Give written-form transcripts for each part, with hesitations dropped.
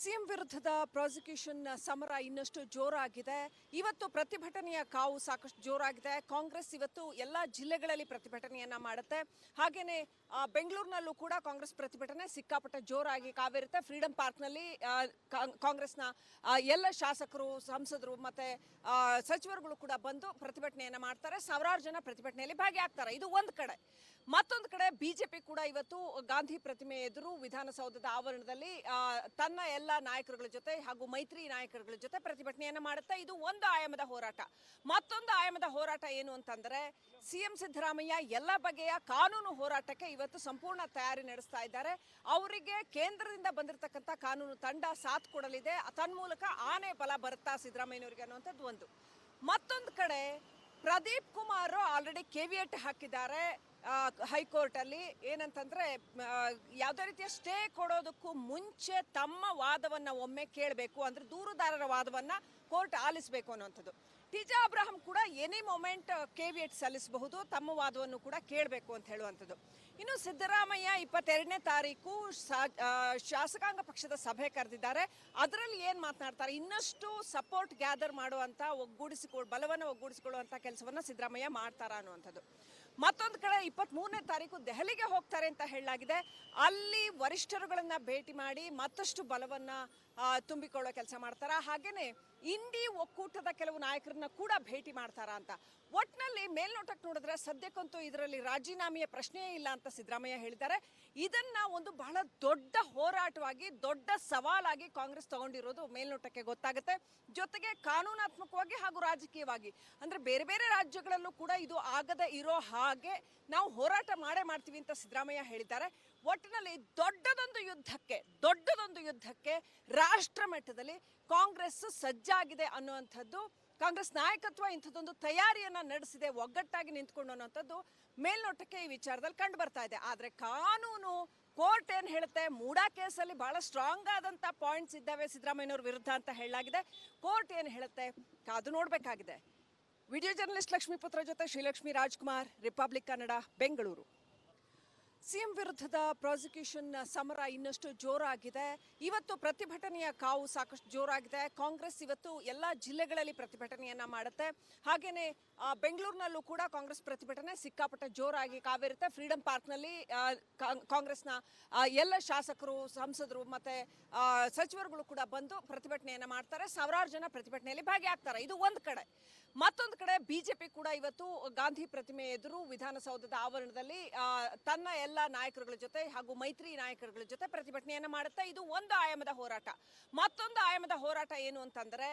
CM ವಿರುದ್ಧದ prosecution ಸಮರ ಇನ್ನಷ್ಟು ಜೋರಾಗಿದೆ. ಇವತ್ತು ಪ್ರತಿಭಟನೆಯ ಕಾವು ಸಾಕಷ್ಟು ಜೋರಾಗಿದೆ. ಕಾಂಗ್ರೆಸ್ ಇವತ್ತು ಎಲ್ಲ ಜಿಲ್ಲೆಗಳಲ್ಲಿ ಪ್ರತಿಭಟನೆಯನ್ನ ಮಾಡುತ್ತೆ. ಹಾಗೇನೆ ಬೆಂಗಳೂರಿನಲ್ಲೂ ಕೂಡ ಕಾಂಗ್ರೆಸ್ ಪ್ರತಿಭಟನೆ ಸಿಕ್ಕಾಪಟ್ಟೆ ಜೋರಾಗಿ ಕಾವಿರುತ್ತೆ. ಫ್ರೀಡಂ ಪಾರ್ಕ್ನಲ್ಲಿ ಕಾಂಗ್ರೆಸ್ನ ಎಲ್ಲ ಶಾಸಕರು, ಸಂಸದರು ಮತ್ತೆ ಸಚಿವರುಗಳು ಕೂಡ ಬಂದು ಪ್ರತಿಭಟನೆಯನ್ನ ಮಾಡ್ತಾರೆ. ಸಾವಿರಾರು ಜನ ಪ್ರತಿಭಟನೆಯಲ್ಲಿ ಭಾಗಿಯಾಗ್ತಾರೆ. ಇದು ಒಂದು ಕಡೆ. ಮತ್ತೊಂದು ಕಡೆ ಬಿಜೆಪಿ ಕೂಡ ಇವತ್ತು ಗಾಂಧಿ ಪ್ರತಿಮೆ ಎದುರು ವಿಧಾನಸೌಧದ ಆವರಣದಲ್ಲಿ ತನ್ನ ಎಲ್ಲ ನಾಯಕರುಗಳ ಜೊತೆ ಹಾಗೂ ಮೈತ್ರಿ ನಾಯಕರುಗಳ ಜೊತೆ ಪ್ರತಿಭಟನೆಯನ್ನ ಮಾಡುತ್ತೆ. ಇದು ಒಂದು ಆಯಾಮದ ಹೋರಾಟ. ಮತ್ತೊಂದು ಆಯಾಮದ ಹೋರಾಟ ಏನು ಅಂತಂದ್ರೆ, ಸಿಎಂ ಸಿದ್ದರಾಮಯ್ಯ ಎಲ್ಲ ಬಗೆಯ ಕಾನೂನು ಹೋರಾಟಕ್ಕೆ ಇವತ್ತು ಸಂಪೂರ್ಣ ತಯಾರಿ ನಡೆಸ್ತಾ ಇದ್ದಾರೆ. ಅವರಿಗೆ ಕೇಂದ್ರದಿಂದ ಬಂದಿರತಕ್ಕಂಥ ಕಾನೂನು ತಂಡ ಸಾಥ್ ಕೊಡಲಿದೆ. ತನ್ಮೂಲಕ ಆನೆ ಬಲ ಬರುತ್ತಾ ಸಿದ್ದರಾಮಯ್ಯನವರಿಗೆ ಅನ್ನುವಂಥದ್ದು ಒಂದು. ಮತ್ತೊಂದು ಕಡೆ ಪ್ರದೀಪ್ ಕುಮಾರ್ ಆಲ್ರೆಡಿ ಕೆವಿಯಟ್ ಹಾಕಿದ್ದಾರೆ ಹೈಕೋರ್ಟ್ ಅಲ್ಲಿ. ಏನಂತಂದ್ರೆ, ಯಾವುದೇ ರೀತಿಯ ಸ್ಟೇ ಕೊಡೋದಕ್ಕೂ ಮುಂಚೆ ತಮ್ಮ ವಾದವನ್ನ ಒಮ್ಮೆ ಕೇಳಬೇಕು, ಅಂದ್ರೆ ದೂರುದಾರರ ವಾದವನ್ನ ಕೋರ್ಟ್ ಆಲಿಸಬೇಕು ಅನ್ನುವಂಥದ್ದು. ಟಿಜಾ ಅಬ್ರಹಂ ಕೂಡ ಎನಿ ಮೊಮೆಂಟ್ ಕೆವಿಯಟ್ ಸಲ್ಲಿಸಬಹುದು, ತಮ್ಮ ವಾದವನ್ನು ಕೂಡ ಕೇಳಬೇಕು ಅಂತ ಹೇಳುವಂಥದ್ದು. ಇನ್ನು ಸಿದ್ದರಾಮಯ್ಯ 22ನೇ ತಾರೀಕು ಶಾಸಕಾಂಗ ಪಕ್ಷದ ಸಭೆ ಕರೆದಿದ್ದಾರೆ. ಅದರಲ್ಲಿ ಏನ್ ಮಾತನಾಡ್ತಾರೆ, ಇನ್ನಷ್ಟು ಸಪೋರ್ಟ್ ಗ್ಯಾದರ್ ಮಾಡುವಂತ ಬಲವನ್ನು ಒಗ್ಗೂಡಿಸಿಕೊಳ್ಳುವಂತ ಕೆಲಸವನ್ನ ಸಿದ್ದರಾಮಯ್ಯ ಮಾಡ್ತಾರ ಅನ್ನುವಂಥದ್ದು. ಮತ್ತೊಂದು ಕಡೆ 23ನೇ ತಾರೀಕು ದೆಹಲಿಗೆ ಹೋಗ್ತಾರೆ ಅಂತ ಹೇಳಲಾಗಿದೆ. ಅಲ್ಲಿ ವರಿಷ್ಠರುಗಳನ್ನ ಭೇಟಿ ಮಾಡಿ ಮತ್ತಷ್ಟು ಬಲವನ್ನ ತುಂಬಿಕೊಳ್ಳೋ ಕೆಲಸ ಮಾಡ್ತಾರ. ಹಾಗೇನೆ ಇಂಡಿ ಒಕ್ಕೂಟದ ಕೆಲವು ನಾಯಕರನ್ನ ಕೂಡ ಭೇಟಿ ಮಾಡ್ತಾರ ಅಂತ. ಒಟ್ನಲ್ಲಿ ಮೇಲ್ನೋಟಕ್ಕೆ ನೋಡಿದ್ರೆ ಸದ್ಯಕ್ಕಂತೂ ಇದರಲ್ಲಿ ರಾಜೀನಾಮೆಯ ಪ್ರಶ್ನೆಯೇ ಇಲ್ಲ ಅಂತ ಸಿದ್ದರಾಮಯ್ಯ ಹೇಳಿದ್ದಾರೆ. ಇದನ್ನ ಒಂದು ಬಹಳ ದೊಡ್ಡ ಹೋರಾಟವಾಗಿ, ದೊಡ್ಡ ಸವಾಲಾಗಿ ಕಾಂಗ್ರೆಸ್ ತಗೊಂಡಿರೋದು ಮೇಲ್ನೋಟಕ್ಕೆ ಗೊತ್ತಾಗುತ್ತೆ. ಜೊತೆಗೆ ಕಾನೂನಾತ್ಮಕವಾಗಿ ಹಾಗೂ ರಾಜಕೀಯವಾಗಿ, ಅಂದ್ರೆ ಬೇರೆ ಬೇರೆ ರಾಜ್ಯಗಳಲ್ಲೂ ಕೂಡ ಇದು ಆಗದೆ ಇರೋ ಹಾಗೆ ನಾವು ಹೋರಾಟ ಮಾಡ್ತೀವಿ ಅಂತ ಸಿದ್ದರಾಮಯ್ಯ ಹೇಳಿದ್ದಾರೆ. ಒಟ್ಟಿನಲ್ಲಿ ದೊಡ್ಡದೊಂದು ಯುದ್ಧಕ್ಕೆ ರಾಷ್ಟ್ರ ಮಟ್ಟದಲ್ಲಿ ಕಾಂಗ್ರೆಸ್ ಸಜ್ಜಾಗಿದೆ ಅನ್ನುವಂಥದ್ದು. ಕಾಂಗ್ರೆಸ್ ನಾಯಕತ್ವ ಇಂಥದ್ದೊಂದು ತಯಾರಿಯನ್ನ ನಡೆಸಿದೆ, ಒಗ್ಗಟ್ಟಾಗಿ ನಿಂತ್ಕೊಂಡು ಅನ್ನೋಂಥದ್ದು ಮೇಲ್ನೋಟಕ್ಕೆ ಈ ವಿಚಾರದಲ್ಲಿ ಕಂಡು ಬರ್ತಾ ಇದೆ. ಆದ್ರೆ ಕಾನೂನು ಕೋರ್ಟ್ ಏನ್ ಹೇಳುತ್ತೆ, ಮೂಡಾ ಕೇಸಲ್ಲಿ ಬಹಳ ಸ್ಟ್ರಾಂಗ್ ಆದಂತ ಪಾಯಿಂಟ್ಸ್ ಇದ್ದಾವೆ ಸಿದ್ದರಾಮಯ್ಯನವ್ರ ವಿರುದ್ಧ ಅಂತ ಹೇಳಲಾಗಿದೆ. ಕೋರ್ಟ್ ಏನ್ ಹೇಳುತ್ತೆ ಕಾದು ನೋಡ್ಬೇಕಾಗಿದೆ. ವಿಡಿಯೋ ಜರ್ನಲಿಸ್ಟ್ ಲಕ್ಷ್ಮೀಪುತ್ರ ಜೊತೆ ಶ್ರೀಲಕ್ಷ್ಮಿ ರಾಜ್ಕುಮಾರ್, ರಿಪಬ್ಲಿಕ್ ಕನ್ನಡ, ಬೆಂಗಳೂರು. ಸಿಎಂ ವಿರುದ್ಧದ ಪ್ರಾಸಿಕ್ಯೂಷನ್ ಸಮರ ಇನ್ನಷ್ಟು ಜೋರಾಗಿದೆ. ಇವತ್ತು ಪ್ರತಿಭಟನೆಯ ಕಾವು ಸಾಕಷ್ಟು ಜೋರಾಗಿದೆ. ಕಾಂಗ್ರೆಸ್ ಇವತ್ತು ಎಲ್ಲ ಜಿಲ್ಲೆಗಳಲ್ಲಿ ಪ್ರತಿಭಟನೆಯನ್ನ ಮಾಡುತ್ತೆ. ಹಾಗೇನೆ ಬೆಂಗಳೂರಿನಲ್ಲೂ ಕೂಡ ಕಾಂಗ್ರೆಸ್ ಪ್ರತಿಭಟನೆ ಸಿಕ್ಕಾಪಟ್ಟೆ ಜೋರಾಗಿ ಕಾವಿರುತ್ತೆ. ಫ್ರೀಡಂ ಪಾರ್ಕ್ನಲ್ಲಿ ಕಾಂಗ್ರೆಸ್ನ ಎಲ್ಲ ಶಾಸಕರು, ಸಂಸದರು ಮತ್ತೆ ಸಚಿವರುಗಳು ಕೂಡ ಬಂದು ಪ್ರತಿಭಟನೆಯನ್ನ ಮಾಡ್ತಾರೆ. ಸಾವಿರಾರು ಜನ ಪ್ರತಿಭಟನೆಯಲ್ಲಿ ಭಾಗಿಯಾಗ್ತಾರೆ. ಇದು ಒಂದು ಕಡೆ. ಮತ್ತೊಂದು ಕಡೆ ಬಿಜೆಪಿ ಕೂಡ ಇವತ್ತು ಗಾಂಧಿ ಪ್ರತಿಮೆ ಎದುರು ವಿಧಾನಸೌಧದ ಆವರಣದಲ್ಲಿ ತನ್ನ ಎಲ್ಲ ನಾಯಕರುಗಳ ಜೊತೆ ಹಾಗೂ ಮೈತ್ರಿ ನಾಯಕರುಗಳ ಜೊತೆ ಪ್ರತಿಭಟನೆಯನ್ನ ಮಾಡುತ್ತೆ. ಇದು ಒಂದು ಆಯಾಮದ ಹೋರಾಟ. ಮತ್ತೊಂದು ಆಯಾಮದ ಹೋರಾಟ ಏನು ಅಂತಂದ್ರೆ,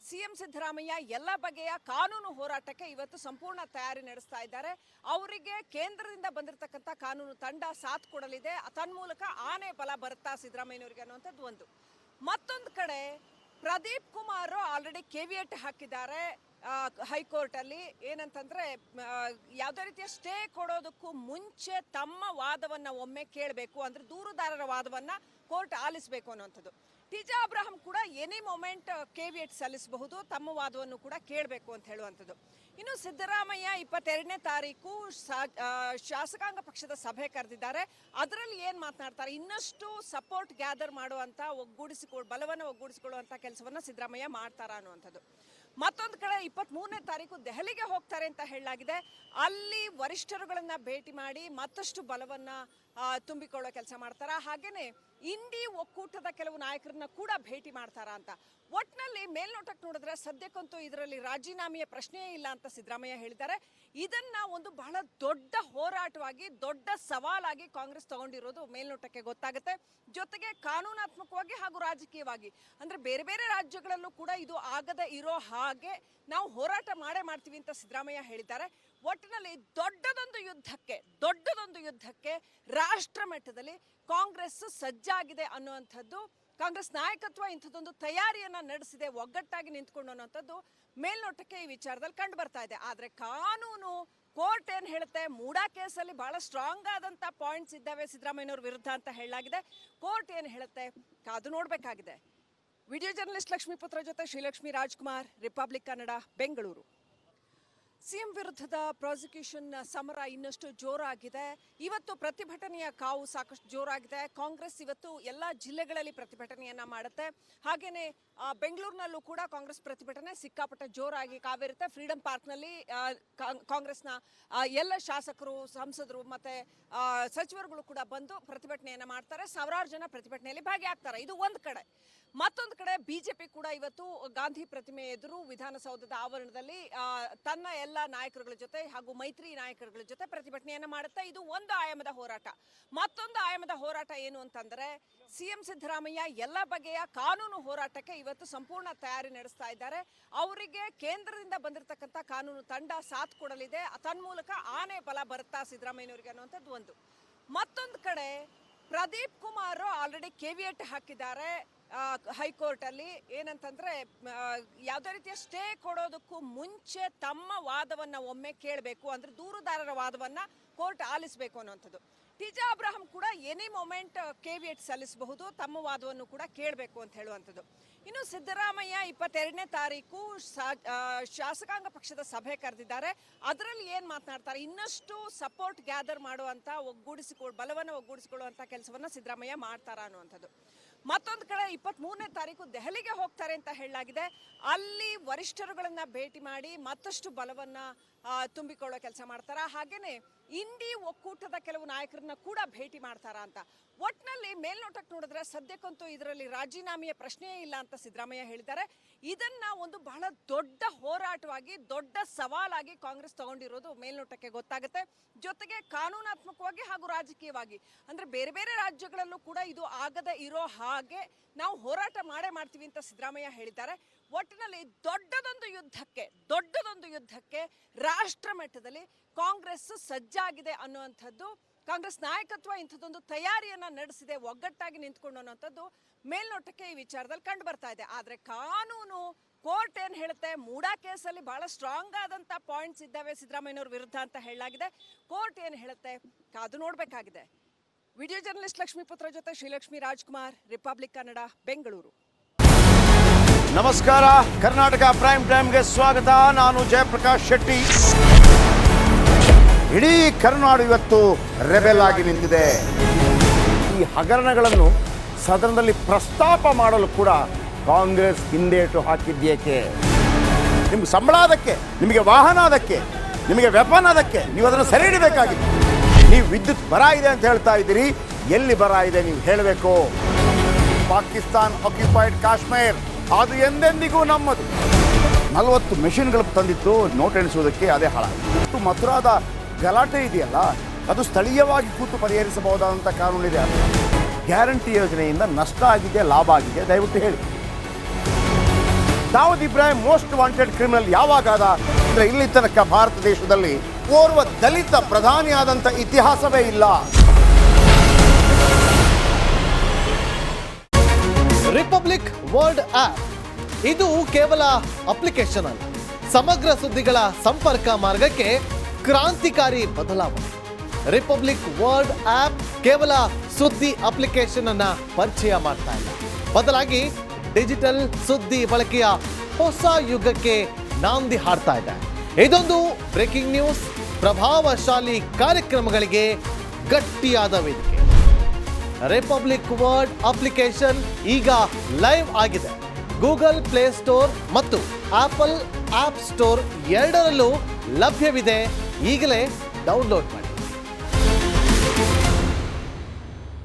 ಸಿಎಂ ಸಿದ್ದರಾಮಯ್ಯ ಎಲ್ಲ ಬಗೆಯ ಕಾನೂನು ಹೋರಾಟಕ್ಕೆ ಇವತ್ತು ಸಂಪೂರ್ಣ ತಯಾರಿ ನಡೆಸ್ತಾ ಇದ್ದಾರೆ. ಅವರಿಗೆ ಕೇಂದ್ರದಿಂದ ಬಂದಿರತಕ್ಕಂಥ ಕಾನೂನು ತಂಡ ಸಾಥ್ ಕೊಡಲಿದೆ. ತನ್ಮೂಲಕ ಆನೆ ಬಲ ಬರುತ್ತಾ ಸಿದ್ದರಾಮಯ್ಯನವರಿಗೆ ಅನ್ನುವಂಥದ್ದು ಒಂದು. ಮತ್ತೊಂದು ಕಡೆ ಪ್ರದೀಪ್ ಕುಮಾರ್ ಆಲ್ರೆಡಿ ಕೆವಿಯಟ್ ಹಾಕಿದ್ದಾರೆ ಹೈಕೋರ್ಟ್ ಅಲ್ಲಿ. ಏನಂತಂದ್ರೆ, ಯಾವುದೇ ರೀತಿಯ ಸ್ಟೇ ಕೊಡೋದಕ್ಕೂ ಮುಂಚೆ ತಮ್ಮ ವಾದವನ್ನ ಒಮ್ಮೆ ಕೇಳಬೇಕು, ಅಂದ್ರೆ ದೂರುದಾರರ ವಾದವನ್ನ ಕೋರ್ಟ್ ಆಲಿಸಬೇಕು ಅನ್ನುವಂಥದ್ದು. ಟಿಜಾ ಅಬ್ರಹಂ ಕೂಡ ಎನಿ ಮೊಮೆಂಟ್ ಕೆವಿಯಟ್ ಸಲ್ಲಿಸಬಹುದು, ತಮ್ಮ ವಾದವನ್ನು ಕೂಡ ಕೇಳಬೇಕು ಅಂತ ಹೇಳುವಂಥದ್ದು. ಇನ್ನು ಸಿದ್ದರಾಮಯ್ಯ 22ನೇ ತಾರೀಕು ಶಾಸಕಾಂಗ ಪಕ್ಷದ ಸಭೆ ಕರೆದಿದ್ದಾರೆ. ಅದರಲ್ಲಿ ಏನ್ ಮಾತನಾಡ್ತಾರೆ, ಇನ್ನಷ್ಟು ಸಪೋರ್ಟ್ ಗ್ಯಾದರ್ ಮಾಡುವಂತ ಬಲವನ್ನು ಒಗ್ಗೂಡಿಸಿಕೊಳ್ಳುವಂತ ಕೆಲಸವನ್ನ ಸಿದ್ದರಾಮಯ್ಯ ಮಾಡ್ತಾರ ಅನ್ನುವಂಥದ್ದು. ಮತ್ತೊಂದು ಕಡೆ 23ನೇ ತಾರೀಕು ದೆಹಲಿಗೆ ಹೋಗ್ತಾರೆ ಅಂತ ಹೇಳಲಾಗಿದೆ. ಅಲ್ಲಿ ವರಿಷ್ಠರುಗಳನ್ನ ಭೇಟಿ ಮಾಡಿ ಮತ್ತಷ್ಟು ಬಲವನ್ನ ತುಂಬಿಕೊಳ್ಳೋ ಕೆಲಸ ಮಾಡ್ತಾರ. ಹಾಗೇನೆ ಇಂಡಿ ಒಕ್ಕೂಟದ ಕೆಲವು ನಾಯಕರನ್ನ ಕೂಡ ಭೇಟಿ ಮಾಡ್ತಾರ ಅಂತ. ಒಟ್ನಲ್ಲಿ ಮೇಲ್ನೋಟಕ್ಕೆ ನೋಡಿದ್ರೆ ಸದ್ಯಕ್ಕಂತೂ ಇದರಲ್ಲಿ ರಾಜೀನಾಮೆಯ ಪ್ರಶ್ನೆಯೇ ಇಲ್ಲ ಅಂತ ಸಿದ್ದರಾಮಯ್ಯ ಹೇಳಿದ್ದಾರೆ. ಇದನ್ನ ಒಂದು ಬಹಳ ದೊಡ್ಡ ಹೋರಾಟವಾಗಿ, ದೊಡ್ಡ ಸವಾಲಾಗಿ ಕಾಂಗ್ರೆಸ್ ತಗೊಂಡಿರೋದು ಮೇಲ್ನೋಟಕ್ಕೆ ಗೊತ್ತಾಗುತ್ತೆ. ಜೊತೆಗೆ ಕಾನೂನಾತ್ಮಕವಾಗಿ ಹಾಗೂ ರಾಜಕೀಯವಾಗಿ, ಅಂದ್ರೆ ಬೇರೆ ಬೇರೆ ರಾಜ್ಯಗಳಲ್ಲೂ ಕೂಡ ಇದು ಆಗದೆ ಇರೋ ಹಾಗೆ ನಾವು ಹೋರಾಟ ಮಾಡ್ತೀವಿ ಅಂತ ಸಿದ್ದರಾಮಯ್ಯ ಹೇಳಿದ್ದಾರೆ. ಒಟ್ಟಿನಲ್ಲಿ ದೊಡ್ಡದೊಂದು ಯುದ್ಧಕ್ಕೆ ರಾಷ್ಟ್ರ ಮಟ್ಟದಲ್ಲಿ ಕಾಂಗ್ರೆಸ್ ಸಜ್ಜಾಗಿದೆ ಅನ್ನುವಂಥದ್ದು. ಕಾಂಗ್ರೆಸ್ ನಾಯಕತ್ವ ಇಂಥದ್ದೊಂದು ತಯಾರಿಯನ್ನ ನಡೆಸಿದೆ, ಒಗ್ಗಟ್ಟಾಗಿ ನಿಂತ್ಕೊಂಡು ಅನ್ನೋಂಥದ್ದು ಮೇಲ್ನೋಟಕ್ಕೆ ಈ ವಿಚಾರದಲ್ಲಿ ಕಂಡು ಬರ್ತಾ ಇದೆ. ಆದ್ರೆ ಕಾನೂನು ಕೋರ್ಟ್ ಏನ್ ಹೇಳುತ್ತೆ, ಮೂಡಾ ಕೇಸಲ್ಲಿ ಬಹಳ ಸ್ಟ್ರಾಂಗ್ ಆದಂತ ಪಾಯಿಂಟ್ಸ್ ಇದ್ದಾವೆ ಸಿದ್ದರಾಮಯ್ಯನವ್ರ ವಿರುದ್ಧ ಅಂತ ಹೇಳಲಾಗಿದೆ. ಕೋರ್ಟ್ ಏನ್ ಹೇಳುತ್ತೆ ಕಾದು ನೋಡ್ಬೇಕಾಗಿದೆ. ವಿಡಿಯೋ ಜರ್ನಲಿಸ್ಟ್ ಲಕ್ಷ್ಮೀಪುತ್ರ ಜೊತೆ ಶ್ರೀಲಕ್ಷ್ಮಿ ರಾಜ್ಕುಮಾರ್, ರಿಪಬ್ಲಿಕ್ ಕನ್ನಡ, ಬೆಂಗಳೂರು. ಸಿಎಂ ವಿರುದ್ಧದ ಪ್ರಾಸಿಕ್ಯೂಷನ್ ಸಮರ ಇನ್ನಷ್ಟು ಜೋರಾಗಿದೆ. ಇವತ್ತು ಪ್ರತಿಭಟನೆಯ ಕಾವು ಸಾಕಷ್ಟು ಜೋರಾಗಿದೆ. ಕಾಂಗ್ರೆಸ್ ಇವತ್ತು ಎಲ್ಲ ಜಿಲ್ಲೆಗಳಲ್ಲಿ ಪ್ರತಿಭಟನೆಯನ್ನ ಮಾಡುತ್ತೆ. ಹಾಗೇನೆ ಬೆಂಗಳೂರಿನಲ್ಲೂ ಕೂಡ ಕಾಂಗ್ರೆಸ್ ಪ್ರತಿಭಟನೆ ಸಿಕ್ಕಾಪಟ್ಟೆ ಜೋರಾಗಿ ಕಾವಿರುತ್ತೆ. ಫ್ರೀಡಂ ಪಾರ್ಕ್ನಲ್ಲಿ ಕಾಂಗ್ರೆಸ್ನ ಎಲ್ಲ ಶಾಸಕರು, ಸಂಸದರು ಮತ್ತೆ ಸಚಿವರುಗಳು ಕೂಡ ಬಂದು ಪ್ರತಿಭಟನೆಯನ್ನ ಮಾಡ್ತಾರೆ. ಸಾವಿರಾರು ಜನ ಪ್ರತಿಭಟನೆಯಲ್ಲಿ ಭಾಗಿಯಾಗ್ತಾರೆ. ಇದು ಒಂದು ಕಡೆ. ಮತ್ತೊಂದು ಕಡೆ ಬಿಜೆಪಿ ಕೂಡ ಇವತ್ತು ಗಾಂಧಿ ಪ್ರತಿಮೆ ಎದುರು ವಿಧಾನಸೌಧದ ಆವರಣದಲ್ಲಿ ತನ್ನ ಎಲ್ಲ ನಾಯಕರುಗಳ ಜೊತೆ ಹಾಗೂ ಮೈತ್ರಿ ನಾಯಕರುಗಳ ಜೊತೆ ಪ್ರತಿಭಟನೆಯನ್ನ ಮಾಡುತ್ತೆ. ಇದು ಒಂದು ಆಯಾಮದ ಹೋರಾಟ. ಮತ್ತೊಂದು ಆಯಾಮದ ಹೋರಾಟ ಏನು ಅಂತಂದ್ರೆ ಸಿಎಂ ಸಿದ್ದರಾಮಯ್ಯ ಎಲ್ಲ ಬಗೆಯ ಕಾನೂನು ಹೋರಾಟಕ್ಕೆ ಇವತ್ತು ಸಂಪೂರ್ಣ ತಯಾರಿ ನಡೆಸ್ತಾ ಇದ್ದಾರೆ. ಅವರಿಗೆ ಕೇಂದ್ರದಿಂದ ಬಂದಿರತಕ್ಕಂಥ ಕಾನೂನು ತಂಡ ಸಾಥ್ ಕೊಡಲಿದೆ. ತನ್ಮೂಲಕ ಆನೆ ಬಲ ಬರುತ್ತಾ ಸಿದ್ದರಾಮಯ್ಯನವರಿಗೆ ಅನ್ನುವಂಥದ್ದು ಒಂದು. ಮತ್ತೊಂದು ಕಡೆ ಪ್ರದೀಪ್ ಕುಮಾರ್ ಆಲ್ರೆಡಿ ಕೆವಿಯಟ್ ಹಾಕಿದ್ದಾರೆ ಹೈಕೋರ್ಟ್ ಅಲ್ಲಿ. ಏನಂತಂದ್ರೆ ಯಾವುದೇ ರೀತಿಯ ಸ್ಟೇ ಕೊಡೋದಕ್ಕೂ ಮುಂಚೆ ತಮ್ಮ ವಾದವನ್ನ ಒಮ್ಮೆ ಕೇಳಬೇಕು, ಅಂದ್ರೆ ದೂರುದಾರರ ವಾದವನ್ನ ಕೋರ್ಟ್ ಆಲಿಸಬೇಕು ಅನ್ನುವಂಥದ್ದು. ಟಿಜಾ ಅಬ್ರಹಂ ಕೂಡ ಎನಿ ಮೊಮೆಂಟ್ ಕೆವಿಯಟ್ ಸಲ್ಲಿಸಬಹುದು, ತಮ್ಮ ವಾದವನ್ನು ಕೂಡ ಕೇಳಬೇಕು ಅಂತ ಹೇಳುವಂಥದ್ದು. ಇನ್ನು ಸಿದ್ದರಾಮಯ್ಯ 22ನೇ ತಾರೀಕು ಶಾಸಕಾಂಗ ಪಕ್ಷದ ಸಭೆ ಕರೆದಿದ್ದಾರೆ. ಅದರಲ್ಲಿ ಏನ್ ಮಾತನಾಡ್ತಾರೆ, ಇನ್ನಷ್ಟು ಸಪೋರ್ಟ್ ಗ್ಯಾದರ್ ಮಾಡುವಂತ ಬಲವನ್ನು ಒಗ್ಗೂಡಿಸಿಕೊಳ್ಳುವಂತ ಕೆಲಸವನ್ನ ಸಿದ್ದರಾಮಯ್ಯ ಮಾಡ್ತಾರ ಅನ್ನುವಂಥದ್ದು. ಮತ್ತೊಂದು ಕಡೆ 23ನೇ ತಾರೀಕು ದೆಹಲಿಗೆ ಹೋಗ್ತಾರೆ ಅಂತ ಹೇಳಲಾಗಿದೆ. ಅಲ್ಲಿ ವರಿಷ್ಠರುಗಳನ್ನ ಭೇಟಿ ಮಾಡಿ ಮತ್ತಷ್ಟು ಬಲವನ್ನ ತುಂಬಿಕೊಳ್ಳೋ ಕೆಲಸ ಮಾಡ್ತಾರ. ಹಾಗೇನೆ ಇಂಡಿ ಒಕ್ಕೂಟದ ಕೆಲವು ನಾಯಕರನ್ನ ಕೂಡ ಭೇಟಿ ಮಾಡ್ತಾರ ಅಂತ. ಒಟ್ನಲ್ಲಿ ಮೇಲ್ನೋಟಕ್ಕೆ ನೋಡಿದ್ರೆ ಸದ್ಯಕ್ಕಂತೂ ಇದರಲ್ಲಿ ರಾಜೀನಾಮೆಯ ಪ್ರಶ್ನೆಯೇ ಇಲ್ಲ ಅಂತ ಸಿದ್ದರಾಮಯ್ಯ ಹೇಳಿದ್ದಾರೆ. ಇದನ್ನ ಒಂದು ಬಹಳ ದೊಡ್ಡ ಹೋರಾಟವಾಗಿ, ದೊಡ್ಡ ಸವಾಲಾಗಿ ಕಾಂಗ್ರೆಸ್ ತಗೊಂಡಿರೋದು ಮೇಲ್ನೋಟಕ್ಕೆ ಗೊತ್ತಾಗುತ್ತೆ. ಜೊತೆಗೆ ಕಾನೂನಾತ್ಮಕವಾಗಿ ಹಾಗೂ ರಾಜಕೀಯವಾಗಿ, ಅಂದ್ರೆ ಬೇರೆ ಬೇರೆ ರಾಜ್ಯಗಳಲ್ಲೂ ಕೂಡ ಇದು ಆಗದೆ ಇರೋ ಹಾಗೆ ನಾವು ಹೋರಾಟ ಮಾಡ್ತೀವಿ ಅಂತ ಸಿದ್ದರಾಮಯ್ಯ ಹೇಳಿದ್ದಾರೆ. ಒಟ್ಟಿನಲ್ಲಿ ದೊಡ್ಡದೊಂದು ಯುದ್ಧಕ್ಕೆ ರಾಷ್ಟ್ರ ಮಟ್ಟದಲ್ಲಿ ಕಾಂಗ್ರೆಸ್ ಸಜ್ಜಾಗಿದೆ ಅನ್ನುವಂಥದ್ದು. ಕಾಂಗ್ರೆಸ್ ನಾಯಕತ್ವ ಇಂಥದ್ದೊಂದು ತಯಾರಿಯನ್ನ ನಡೆಸಿದೆ, ಒಗ್ಗಟ್ಟಾಗಿ ನಿಂತ್ಕೊಂಡು ಅನ್ನುವಂಥದ್ದು ಮೇಲ್ನೋಟಕ್ಕೆ ಈ ವಿಚಾರದಲ್ಲಿ ಕಂಡು ಬರ್ತಾ ಇದೆ. ಆದ್ರೆ ಕಾನೂನು ಕೋರ್ಟ್ ಏನ್ ಹೇಳುತ್ತೆ, ಮೂಡಾ ಕೇಸಲ್ಲಿ ಬಹಳ ಸ್ಟ್ರಾಂಗ್ ಆದಂತ ಪಾಯಿಂಟ್ಸ್ ಇದ್ದಾವೆ ಸಿದ್ದರಾಮಯ್ಯನವ್ರ ವಿರುದ್ಧ ಅಂತ ಹೇಳಲಾಗಿದೆ. ಕೋರ್ಟ್ ಏನ್ ಹೇಳುತ್ತೆ ಕಾದು ನೋಡ್ಬೇಕಾಗಿದೆ. ವಿಡಿಯೋ ಜರ್ನಲಿಸ್ಟ್ ಲಕ್ಷ್ಮೀಪುತ್ರ ಜೊತೆ ಶ್ರೀಲಕ್ಷ್ಮಿ ರಾಜ್ಕುಮಾರ್, ರಿಪಬ್ಲಿಕ್ ಕನ್ನಡ, ಬೆಂಗಳೂರು. ನಮಸ್ಕಾರ, ಕರ್ನಾಟಕ ಪ್ರೈಮ್ ಟೈಮ್ಗೆ ಸ್ವಾಗತ. ನಾನು ಜಯಪ್ರಕಾಶ್ ಶೆಟ್ಟಿ. ಇಡೀ ಕರ್ನಾಡು ಇವತ್ತು ರೆಬೆಲ್ ಆಗಿ ನಿಂತಿದೆ. ಈ ಹಗರಣಗಳನ್ನು ಸದನದಲ್ಲಿ ಪ್ರಸ್ತಾಪ ಮಾಡಲು ಕೂಡ ಕಾಂಗ್ರೆಸ್ ಹಿಂದೇಟು ಹಾಕಿದ್ದೇಕೆ? ನಿಮ್ಗೆ ಸಂಬಳ ಅದಕ್ಕೆ, ನಿಮಗೆ ವಾಹನ ಅದಕ್ಕೆ, ನಿಮಗೆ ವೆಪನ್ ಅದಕ್ಕೆ, ನೀವು ಅದನ್ನು ಸೆರೆ ಹಿಡಿಬೇಕಾಗಿದೆ. ನೀವು ವಿದ್ಯುತ್ ಬರ ಇದೆ ಅಂತ ಹೇಳ್ತಾ ಇದ್ದೀರಿ, ಎಲ್ಲಿ ಬರ ಇದೆ ನೀವು ಹೇಳಬೇಕು. ಪಾಕಿಸ್ತಾನ್ ಆಕ್ಯುಪೈಡ್ ಕಾಶ್ಮೀರ್ ಅದು ಎಂದೆಂದಿಗೂ ನಮ್ಮದು. 40 ಮೆಷಿನ್ಗಳು ತಂದಿತ್ತು ನೋಟ್ ಎಣಿಸುವುದಕ್ಕೆ, ಅದೇ ಹಾಳಾಯಿತು. ಮಥುರಾದ ಗಲಾಟೆ ಇದೆಯಲ್ಲ, ಅದು ಸ್ಥಳೀಯವಾಗಿ ಕೂತು ಪರಿಹರಿಸಬಹುದಾದಂಥ ಕಾನೂನಿದೆ. ಗ್ಯಾರಂಟಿ ಯೋಜನೆಯಿಂದ ನಷ್ಟ ಆಗಿದೆ, ಲಾಭ ಆಗಿದೆ, ದಯವಿಟ್ಟು ಹೇಳಿ. Dawood Ibrahim most wanted criminal ಯಾವಾಗಾದ ಅಂದರೆ ಇಲ್ಲಿ ತನಕ ಭಾರತ ದೇಶದಲ್ಲಿ ಓರ್ವ ದಲಿತ ಪ್ರಧಾನಿಯಾದಂಥ ಇತಿಹಾಸವೇ ಇಲ್ಲ. ರಿಪಬ್ಲಿಕ್ ವರ್ಲ್ಡ್ ಆಪ್ ಇದು ಕೇವಲ ಅಪ್ಲಿಕೇಶನ್ ಅಲ್ಲ, ಸಮಗ್ರ ಸುದ್ದಿಗಳ ಸಂಪರ್ಕ ಮಾರ್ಗಕ್ಕೆ ಕ್ರಾಂತಿಕಾರಿ ಬದಲಾವಣೆ. ರಿಪಬ್ಲಿಕ್ ವರ್ಲ್ಡ್ ಆಪ್ ಕೇವಲ ಸುದ್ದಿ ಅಪ್ಲಿಕೇಶನ್ ಅನ್ನ ಪರಿಚಯ ಮಾಡ್ತಾ ಇಲ್ಲ, ಬದಲಾಗಿ ಡಿಜಿಟಲ್ ಸುದ್ದಿ ಬಳಕೆಯ ಹೊಸ ಯುಗಕ್ಕೆ ನಾಂದಿ ಹಾಡ್ತಾ ಇದೆ. ಇದೊಂದು ಬ್ರೇಕಿಂಗ್ ನ್ಯೂಸ್, ಪ್ರಭಾವಶಾಲಿ ಕಾರ್ಯಕ್ರಮಗಳಿಗೆ ಗಟ್ಟಿಯಾದ ವೇದಿಕೆ. ರಿಪಬ್ಲಿಕ್ ವರ್ಲ್ಡ್ ಅಪ್ಲಿಕೇಶನ್ ಈಗ ಲೈವ್ ಆಗಿದೆ. ಗೂಗಲ್ ಪ್ಲೇ ಸ್ಟೋರ್ ಮತ್ತು ಆಪಲ್ ಆಪ್ ಸ್ಟೋರ್ ಎರಡರಲ್ಲೂ ಲಭ್ಯವಿದೆ. ಈಗಲೇ ಡೌನ್ಲೋಡ್ ಮಾಡಿ.